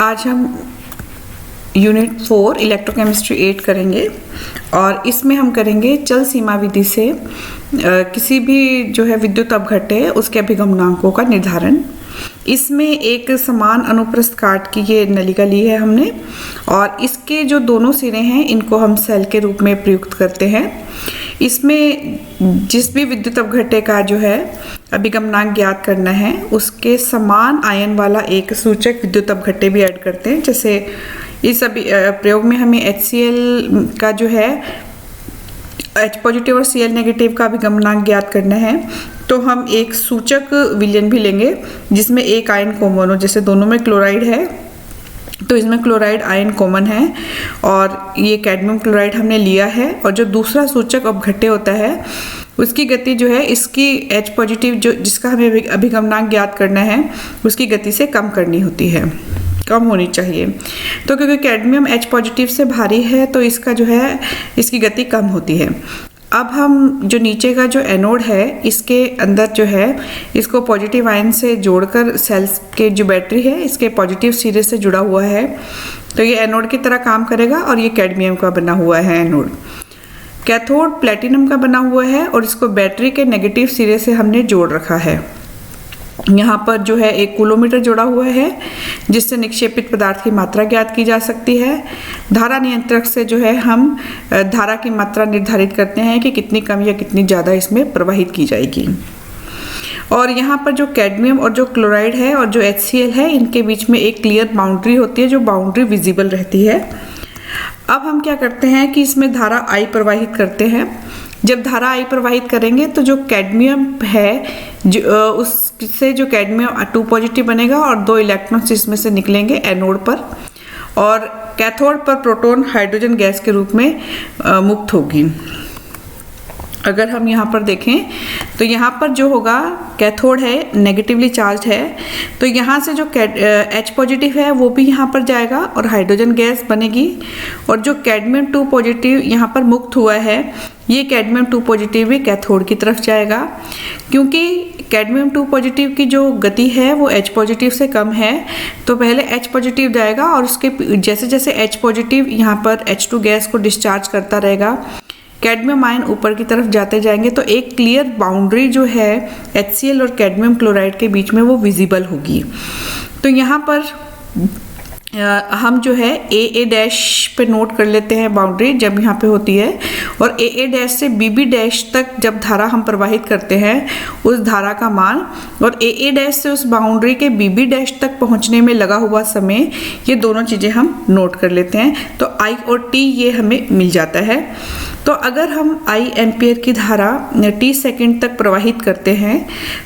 आज हम unit 4 electrochemistry 8 करेंगे और इसमें हम करेंगे चल सीमा विधि से किसी भी जो है विद्युत अपघट्य उसके अभिगमनांकों का निर्धारण। इसमें एक समान अनुप्रस्थ काट की ये नलिका ली है हमने और इसके जो दोनों सिरे हैं इनको हम सेल के रूप में प्रयुक्त करते हैं। इसमें जिस भी विद्युत अपघट्य का जो है अभिगमनांक ज्ञात करना है उसके समान आयन वाला एक सूचक विद्युत अपघट्य भी ऐड करते हैं। जैसे इस प्रयोग में हमें HCl का जो है H पॉजिटिव और Cl नेगेटिव का अभिगमनांक ज्ञात करना है, तो हम एक सूचक विलयन भी लेंगे जिसमें एक आयन कॉमन हो। जैसे दोनों में क्लोराइड है तो इसमें क्लोराइड आयन कॉमन है और ये कैडमियम क्लोराइड हमने लिया है। और जो दूसरा सूचक अपघट्य होता है उसकी गति जो है इसकी H पॉजिटिव जो जिसका हमें अभिगमनांक ज्ञात करना है उसकी गति से कम करनी होती है, कम होनी चाहिए। तो क्योंकि कैडमियम H पॉजिटिव से भारी है तो इसका जो है इसकी गति कम होती है। अब हम जो नीचे का जो एनोड है इसके अंदर जो है इसको पॉजिटिव आयन से जोड़कर सेल्स के जो बैटरी है इसके पॉजिटिव सिरे से जुड़ा हुआ है, तो ये एनोड की तरह काम करेगा और ये कैडमियम का बना हुआ है एनोड। कैथोड प्लेटिनम का बना हुआ है और इसको बैटरी के नेगेटिव सिरे से हमने जोड़ रखा है। यहाँ पर जो है एक कूलोमीटर जोड़ा हुआ है जिससे निक्षेपित पदार्थ की मात्रा ज्ञात की जा सकती है। धारा नियंत्रक से जो है हम धारा की मात्रा निर्धारित करते हैं कि कितनी कम या कितनी ज़्यादा इसमें प्रवाहित की जाएगी। और यहाँ पर जो कैडमियम और जो क्लोराइड है और जो HCl है इनके बीच में एक क्लियर बाउंड्री होती है, जो बाउंड्री विजिबल रहती है। अब हम क्या करते हैं कि इसमें धारा I प्रवाहित करते हैं। जब धारा I प्रवाहित करेंगे तो जो कैडमियम है जो उससे जो कैडमियम 2 पॉजिटिव बनेगा और 2 इलेक्ट्रॉन्स इसमें से निकलेंगे एनोड पर और कैथोड पर प्रोटॉन हाइड्रोजन गैस के रूप में मुक्त होगी। अगर हम यहाँ पर देखें तो यहाँ पर जो होगा कैथोड है नेगेटिवली चार्ज है, तो यहाँ से जो H पॉजिटिव है वो भी यहाँ पर जाएगा और हाइड्रोजन गैस बनेगी। और जो कैडमियम 2 पॉजिटिव यहाँ पर मुक्त हुआ है ये कैडमियम 2 पॉजिटिव भी कैथोड की तरफ जाएगा। क्योंकि कैडमियम 2 पॉजिटिव की जो गति है वो H पॉजिटिव से कम है तो पहले H पॉजिटिव जाएगा और उसके जैसे जैसे H पॉजिटिव यहाँ पर H2 गैस को डिस्चार्ज करता रहेगा कैडमियम आयन ऊपर की तरफ जाते जाएंगे, तो एक क्लियर बाउंड्री जो है HCl और कैडमियम क्लोराइड के बीच में वो विजिबल होगी। तो यहाँ पर हम जो है AA डैश पे नोट कर लेते हैं बाउंड्री जब यहाँ पे होती है, और AA डैश से BB डैश तक जब धारा हम प्रवाहित करते हैं उस धारा का मान, और AA डैश से उस बाउंड्री के BB डैश तक पहुँचने में लगा हुआ समय, ये दोनों चीज़ें हम नोट कर लेते हैं। तो I और T ये हमें मिल जाता है। तो अगर हम I एम्पियर की धारा T सेकेंड तक प्रवाहित करते हैं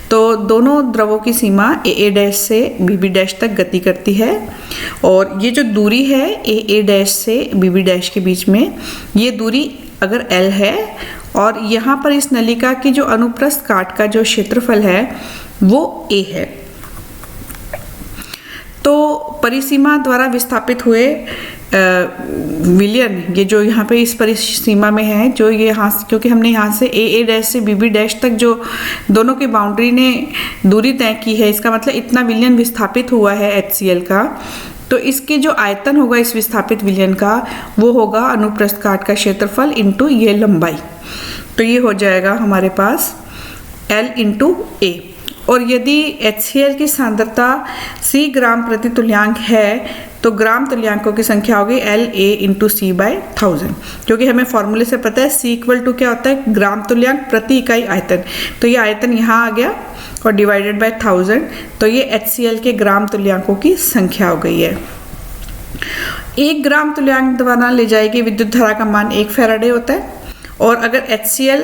तो दोनों द्रवों की सीमा AA डैश से BB डैश तक गति करती है। और ये जो दूरी है AA डैश से BB डैश के बीच में, ये दूरी अगर L है और यहाँ पर इस नलिका की जो अनुप्रस्थ काट का जो क्षेत्रफल है वो A है, तो परिसीमा द्वारा विस्थापित हुए विलयन ये जो यहाँ पे इस परिसीमा में है, जो ये यहाँ क्योंकि हमने यहाँ से AA डैश से BB डैश तक जो दोनों की बाउंड्री ने दूरी तय की है, इसका मतलब इतना विलयन विस्थापित हुआ है HCl का, तो इसके जो आयतन होगा इस विस्थापित विलयन का वो होगा अनुप्रस्थ काट का क्षेत्रफल इंटू ये लंबाई। तो ये हो जाएगा हमारे पास L इंटू A। और यदि HCl की सांद्रता C ग्राम प्रति तुल्यांक है तो ग्राम तुल्यांकों की संख्या होगी LA इंटू C/1000, क्योंकि हमें फॉर्मूले से पता है C इक्वल टू क्या होता है ग्राम तुल्यांक प्रति इकाई आयतन। तो ये आयतन यहाँ आ गया और डिवाइडेड बाय 1000, तो ये HCl के ग्राम तुल्यांकों की संख्या हो गई है। 1 ग्राम तुल्यांक द्वारा ले जाएगी विद्युत धारा का मान 1 फैराडे होता है, और अगर HCl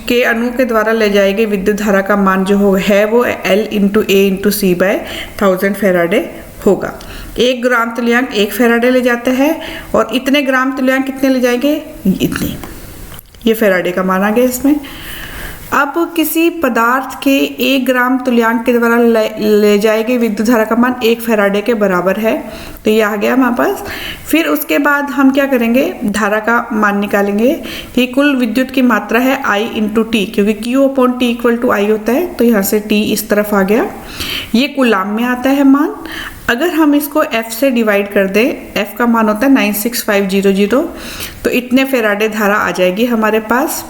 के अणु के द्वारा ले जाएगी विद्युत धारा का मान जो है वो L into A into C/1000 Faraday होगा। 1 ग्राम तुल्यांक 1 फैराडे ले जाता है और इतने ग्राम तुल्यांक कितने ले जाएंगे, इतने, ये फैराडे का मान आ गया इसमें। अब किसी पदार्थ के 1 ग्राम तुल्यांक के द्वारा ले जाएगी विद्युत धारा का मान 1 फैराडे के बराबर है, तो ये आ गया हमारे पास। फिर उसके बाद हम क्या करेंगे, धारा का मान निकालेंगे कि कुल विद्युत की मात्रा है I इंटू टी, क्योंकि Q/T इक्वल टू I होता है, तो यहाँ से T इस तरफ आ गया। ये कूलाम में आता है मान। अगर हम इसको F से डिवाइड कर दें, F का मान होता है 96500, तो इतने फेराडे धारा आ जाएगी हमारे पास।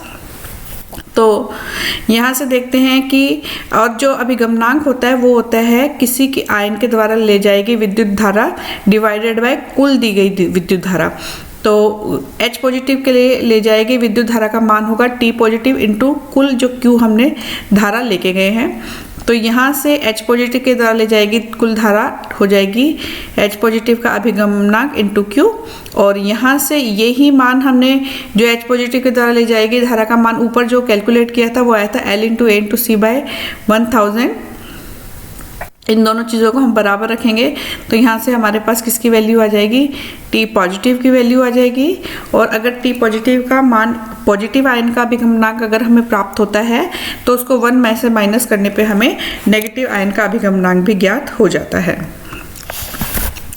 तो यहाँ से देखते हैं कि और जो अभिगमनांक होता है वो होता है किसी की आयन के द्वारा ले जाएगी विद्युत धारा डिवाइडेड बाय कुल दी गई विद्युत धारा। तो H पॉजिटिव के लिए ले जाएगी विद्युत धारा का मान होगा T पॉजिटिव इंटू कुल जो Q हमने धारा लेके गए हैं। तो यहाँ से H पॉजिटिव के द्वारा ले जाएगी कुल धारा हो जाएगी H पॉजिटिव का अभिगमनांक इंटू Q, और यहाँ से यही मान हमने जो H पॉजिटिव के द्वारा ले जाएगी धारा का मान ऊपर जो कैलकुलेट किया था वो आया था L into A into C by 1000। इन दोनों चीज़ों को हम बराबर रखेंगे तो यहाँ से हमारे पास किसकी वैल्यू आ जाएगी, T पॉजिटिव की वैल्यू आ जाएगी। और अगर T पॉजिटिव का मान पॉजिटिव आयन का अभिगमनांक अगर हमें प्राप्त होता है तो उसको 1 में से माइनस करने पे हमें नेगेटिव आयन का अभिगमनांक भी ज्ञात हो जाता है।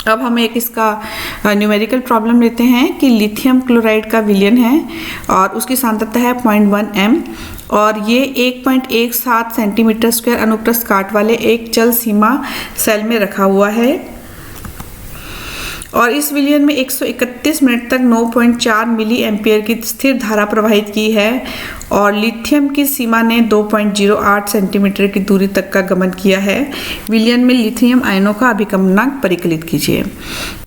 अब हम एक इसका न्यूमेरिकल प्रॉब्लम लेते हैं कि लिथियम क्लोराइड का विलयन है और उसकी सांद्रता है 0.1 m और ये 1.17 सेंटीमीटर स्क्वायर अनुप्रस्थ काट वाले एक चल सीमा सेल में रखा हुआ है और इस विलयन में 131 मिनट तक 9.4 मिली एम्पियर की स्थिर धारा प्रवाहित की है और लिथियम की सीमा ने 2.08 सेंटीमीटर की दूरी तक का गमन किया है। विलयन में लिथियम आयनों का अभिगमनांक परिकलित कीजिए।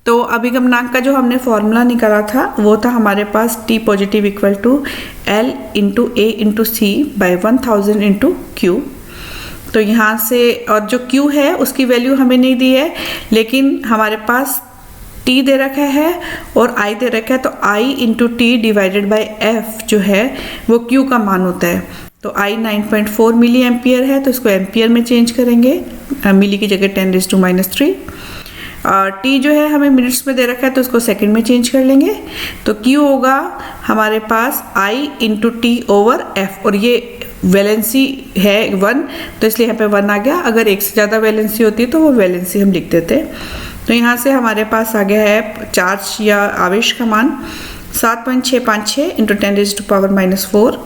तो अभिगमनांक का जो हमने फॉर्मूला निकाला था वो था हमारे पास T positive equal to L into A into C by 1000 into Q। तो यहाँ से और जो Q है उसकी वैल्यू हमें नहीं दी है, लेकिन हमारे पास T दे रखा है और I दे रखा है, तो I into T divided by F जो है वो Q का मान होता है। तो I 9.4 मिली एम्पियर है तो इसको एम्पियर में चेंज करेंगे, मिली की जगह 10⁻³ T जो है हमें मिनट्स में दे रखा है तो इसको सेकंड में चेंज कर लेंगे। तो Q होगा हमारे पास I into T over F और ये वैलेंसी है 1 तो इसलिए यहाँ पे 1 आ गया। अगर एक से ज़्यादा वैलेंसी होती तो वो वैलेंसी हम लिख देते। तो यहाँ से हमारे पास आ गया है चार्ज या आवेश का मान 7.656 इंटू 10⁻⁻⁴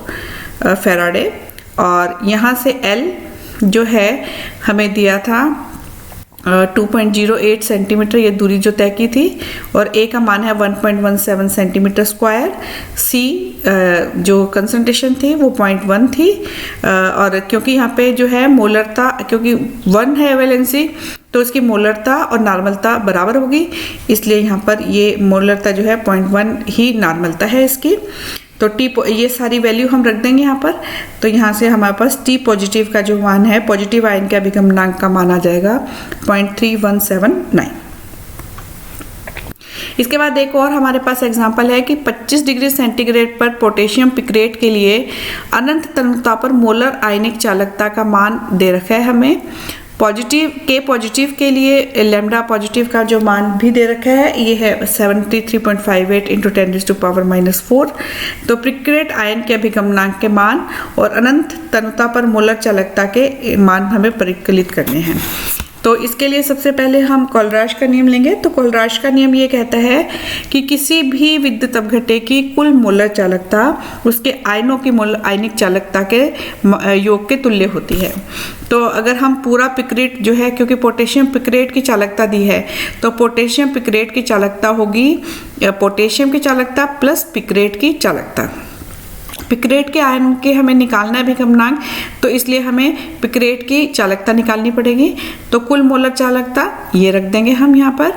फेराडे और यहाँ से L जो है हमें दिया था 2.08 सेंटीमीटर, ये दूरी जो तय की थी, और A का मान है 1.17 सेंटीमीटर स्क्वायर। C जो कंसंट्रेशन थी वो 0.1 थी और क्योंकि यहाँ पे जो है मोलरता, क्योंकि 1 है वैलेंसी तो उसकी मोलरता और नॉर्मलता बराबर होगी, इसलिए यहाँ पर ये मोलरता जो है 0.1 ही नॉर्मलता है इसकी। तो T ये सारी वैल्यू हम रख देंगे यहाँ पर। तो यहाँ से हमारे पास T पॉजिटिव का जो मान है, पॉजिटिव आयन के अभिगमनांक का मान आ जाएगा 0.3179। इसके बाद एक और हमारे पास एग्जांपल है कि 25 डिग्री सेंटीग्रेड पर पोटेशियम पिक्रेट के लिए अनंत तन्यता पर मोलर आयनिक चालकता का मान दे रखा है हमें। K पॉजिटिव के लिए लैम्डा पॉजिटिव का जो मान भी दे रखा है ये है 73.58 इंटू 10⁻⁴। तो पिक्रेट आयन के अभिगमनांक के मान और अनंत तन्यता पर मोलर चालकता के मान हमें परिकलित करने हैं। तो इसके लिए सबसे पहले हम कोलराज का नियम लेंगे। तो कोलराज का नियम ये कहता है कि किसी भी विद्युत अपघट्य की कुल मोलर चालकता उसके आयनों की आयनिक चालकता के योग के तुल्य होती है। तो अगर हम पूरा पिक्रेट जो है, क्योंकि पोटेशियम पिक्रेट की चालकता दी है, तो पोटेशियम पिक्रेट की चालकता होगी पोटेशियम की चालकता प्लस पिक्रेट की चालकता। पिक्रेट के आयन के हमें निकालना है अभिगमनांक, तो इसलिए हमें पिक्रेट की चालकता निकालनी पड़ेगी। तो कुल मोलर चालकता ये रख देंगे हम यहाँ पर,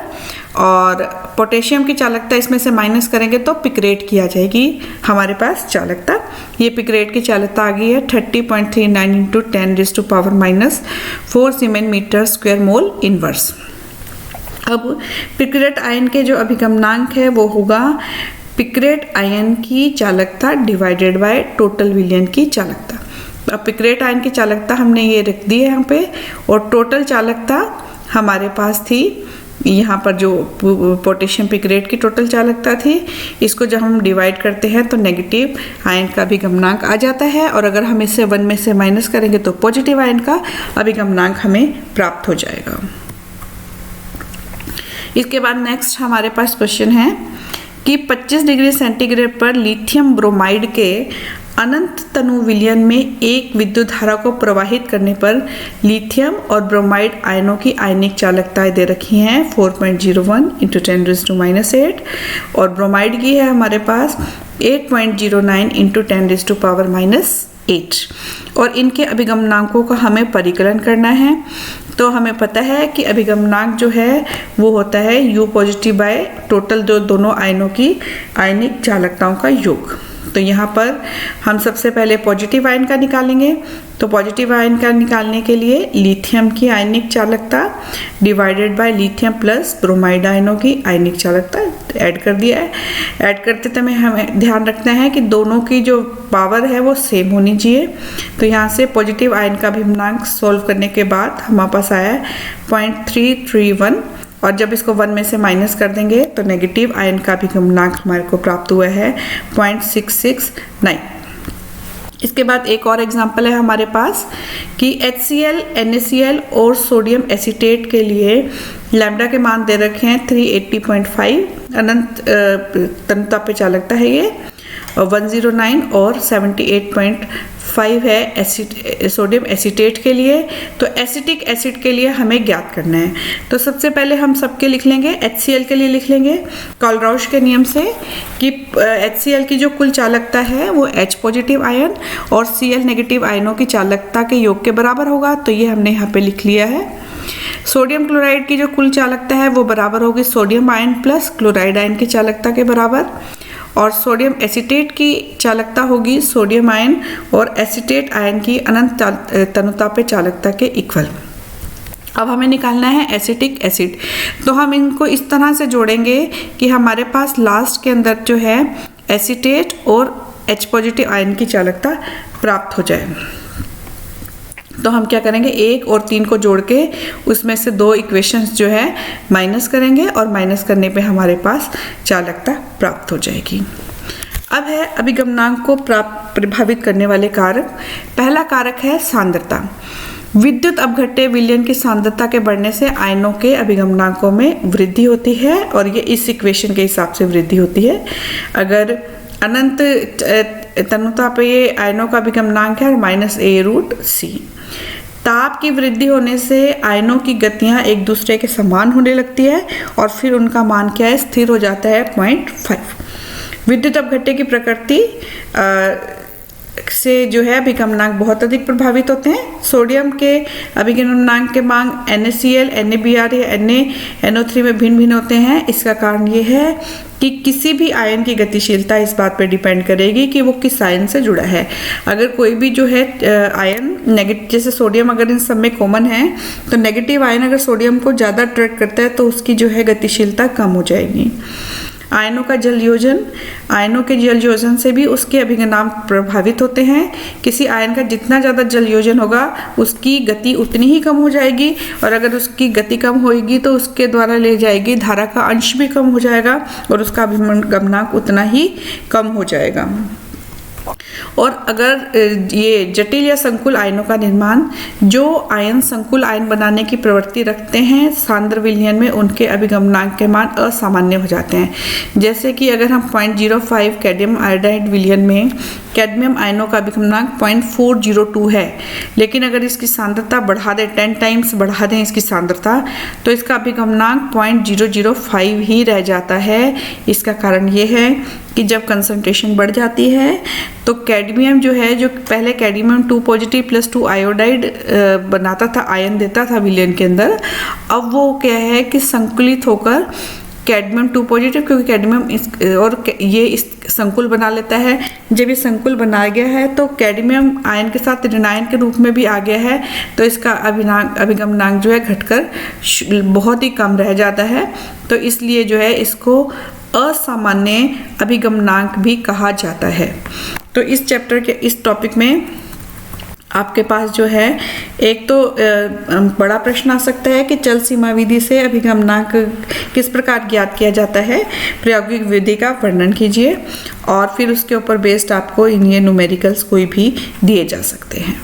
और पोटेशियम की चालकता इसमें से माइनस करेंगे तो पिक्रेट की आ जाएगी हमारे पास चालकता। ये पिक्रेट की चालकता आ गई है 30.39 इंटू 10⁻⁴ सीमेन मीटर स्क्वायर मोल इनवर्स। अब पिक्रेट आयन के जो अभिगमनांक है वो होगा पिक्रेट आयन की चालकता डिवाइडेड बाय टोटल विलयन की चालकता। अब पिक्रेट आयन की चालकता हमने ये रख दी है यहाँ पे, और टोटल चालकता हमारे पास थी यहाँ पर जो पोटेशियम पिक्रेट की टोटल चालकता थी, इसको जब हम डिवाइड करते हैं तो नेगेटिव आयन का अभिगमनांक आ जाता है, और अगर हम इससे 1 में से माइनस करेंगे तो पॉजिटिव आयन का अभिगमनांक हमें प्राप्त हो जाएगा। इसके बाद नेक्स्ट हमारे पास क्वेश्चन है कि 25 डिग्री सेंटीग्रेड पर लिथियम ब्रोमाइड के अनंत तनु विलयन में एक विद्युत धारा को प्रवाहित करने पर लिथियम और ब्रोमाइड आयनों की आयनिक चालकताएं दे रखी हैं 4.01 × 10⁻⁸ और ब्रोमाइड की है हमारे पास 8.09 × 10⁻⁸ और इनके अभिगमनांकों का हमें परिकलन करना है। तो हमें पता है कि अभिगमनांक जो है वो होता है U पॉजिटिव बाय टोटल दोनों आयनों की आयनिक चालकताओं का योग। तो यहाँ पर हम सबसे पहले पॉजिटिव आयन का निकालेंगे। तो पॉजिटिव आयन का निकालने के लिए लिथियम की आयनिक चालकता divided by lithium plus bromide आयनों की आयनिक चालकता ऐड कर दिया है। ऐड करते समय हमें ध्यान रखना है कि दोनों की जो पावर है वो सेम होनी चाहिए। तो यहाँ से पॉजिटिव आयन का अभिगमनांक सॉल्व करने के बाद हमारे पास आया है 0.331 और जब इसको 1 में से माइनस कर देंगे तो नेगेटिव आयन का अभिगमनांक हमारे को प्राप्त हुआ है 0.669। इसके बाद एक और एग्जांपल है हमारे पास कि HCl, NaCl और सोडियम एसीटेट के लिए लैम्डा के मान दे रखे हैं 380.5 अनंत तन्यता पे चालकता है ये, और 109 और 78.5 है सोडियम एसीटेट के लिए। तो एसिटिक एसिड के लिए हमें ज्ञात करना है। तो सबसे पहले हम सबके लिख लेंगे। HCl के लिए लिख लेंगे कॉलराउश के नियम से कि HCl की जो कुल चालकता है वो H पॉजिटिव आयन और Cl नेगेटिव आयनों की चालकता के योग के बराबर होगा। तो ये हमने यहाँ पे लिख लिया है। सोडियम क्लोराइड की जो कुल चालकता है वो बराबर होगी sodium ion plus chloride ion की चालकता के बराबर, और सोडियम एसीटेट की चालकता होगी सोडियम आयन और एसीटेट आयन की अनंत तनुता पे चालकता के इक्वल। अब हमें निकालना है एसिटिक एसिड। तो हम इनको इस तरह से जोड़ेंगे कि हमारे पास लास्ट के अंदर जो है एसीटेट और H पॉजिटिव आयन की चालकता प्राप्त हो जाए। तो हम क्या करेंगे, 1 और 3 को जोड़ के उसमें से 2 इक्वेशंस जो है माइनस करेंगे और माइनस करने पे हमारे पास चालकता प्राप्त हो जाएगी। अब है अभिगमनांक को प्रभावित करने वाले कारक। पहला कारक है सांद्रता। विद्युत अपघट्य विलयन की सांद्रता के बढ़ने से आयनों के अभिगमनांकों में वृद्धि होती है और ये इस इक्वेशन के हिसाब से वृद्धि होती है। अगर अनंत तन्यता पे ये आयनों का अभिगमनांक है -a√c। ताप की वृद्धि होने से आयनों की गतियां एक दूसरे के समान होने लगती है और फिर उनका मान क्या है, स्थिर हो जाता है 0.5। विद्युत अपघट्य की प्रकृति से जो है अभिगमनांक बहुत अधिक प्रभावित होते हैं। सोडियम के अभिगमनांक के मान NaCl, NaBr या NaNO3 में भिन्न भिन्न होते हैं। इसका कारण ये है कि किसी भी आयन की गतिशीलता इस बात पर डिपेंड करेगी कि वो किस आयन से जुड़ा है। अगर कोई भी जो है आयन नेगेटिव, जैसे सोडियम अगर इन सब में कॉमन है तो नेगेटिव आयन अगर सोडियम को ज़्यादा अट्रैक्ट करता है तो उसकी जो है गतिशीलता कम हो जाएगी। आयनों का जल योजन, आयनों के जल योजन से भी उसके अभिगमनांक प्रभावित होते हैं। किसी आयन का जितना ज़्यादा जल योजन होगा उसकी गति उतनी ही कम हो जाएगी, और अगर उसकी गति कम होगी तो उसके द्वारा ले जाएगी धारा का अंश भी कम हो जाएगा और उसका अभिगमनांक उतना ही कम हो जाएगा। और अगर ये जटिल या संकुल आयनों का निर्माण, जो आयन संकुल आयन बनाने की प्रवृत्ति रखते हैं सांद्र विलयन में, उनके अभिगमनांक के मान असामान्य हो जाते हैं। जैसे कि अगर हम 0.05 कैडमियम आयोडाइड विलयन में कैडमियम आयनों का अभिगमनांक 0.402 है, लेकिन अगर इसकी सांद्रता बढ़ा दें, 10 टाइम्स बढ़ा दें इसकी सांद्रता, तो इसका अभिगमनांक 0.005 ही रह जाता है। इसका कारण ये है कि जब कंसंट्रेशन बढ़ जाती है तो कैडमियम जो है, जो पहले कैडमियम 2 पॉजिटिव प्लस 2 आयोडाइड बनाता था, आयन देता था विलयन के अंदर, अब वो क्या है कि संकुलित होकर कैडमियम 2 पॉजिटिव, क्योंकि कैडमियम और ये इस संकुल बना लेता है। जब ये संकुल बना गया है तो कैडमियम आयन के साथ ऋणायन के रूप में भी आ गया है, तो इसका अभिगमनांक जो है घटकर बहुत ही कम रह जाता है। तो इसलिए जो है इसको असामान्य अभिगमनांक भी कहा जाता है। तो इस चैप्टर के इस टॉपिक में आपके पास जो है एक तो बड़ा प्रश्न आ सकता है कि चल सीमा विधि से अभिगमनांक किस प्रकार ज्ञात किया जाता है, प्रायोगिक विधि का वर्णन कीजिए, और फिर उसके ऊपर बेस्ड आपको इन ये न्यूमेरिकल्स कोई भी दिए जा सकते हैं।